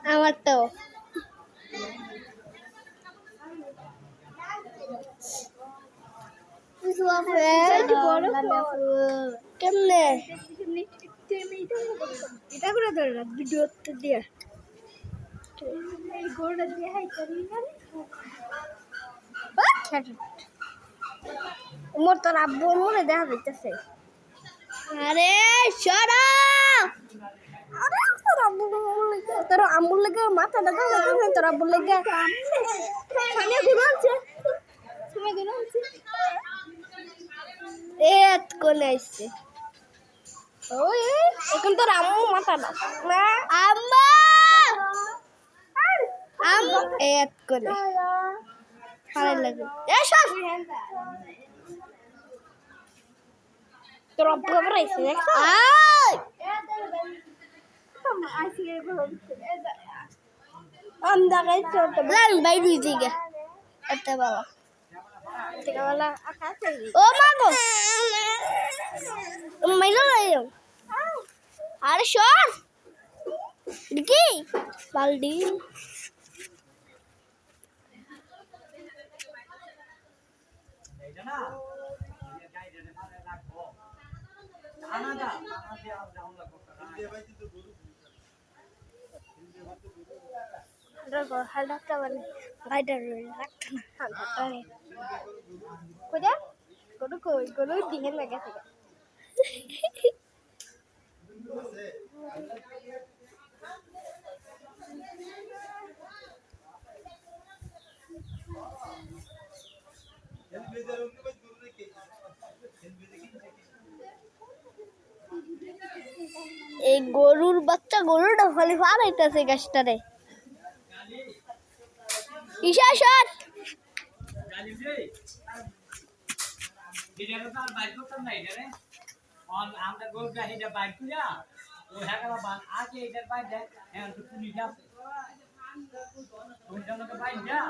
আমার তো কেমনে এটা করে ধরে না ভিডিও দিয়ে গোড়া দিয়ে হাই করি মোর তোর আব্বু মনে দেখা যাইতেছে আরে সরা আরে তোর আম্মুর লেগে মাথা দেখা যাইতেছে তোর আব্বুর লেগে সামনে ঘুরে আছে সামনে ঘুরে আছে এত কোন আইছে ওই এখন তোর আম্মু মাথা না আম্মা আম্মু এত কোন খারাপ লাগে এসব তোর আব্বু আবার আইছে দেখছো আই আমরা গাই ছোট প্ল্যান বাই দিছি গে এতে বাবা থেকে বলা ও মা গো মাইলো লাইও আরে সর কি বালদি হালটা মানে গাইডার রাখতে না হালটা কোজা গরু কই গরু দিনে লাগে থাকে এই গরুর বাচ্চা গরুটা ফলে ফালাইতেছে গাছটারে ঈশা সর আমরা গরুটা এটা বাইক করিয়া ও হেগালা বান আগে এটার বাইক দেয় এখন তো পুলিশ আছে ওই জন্য তো বাইক যা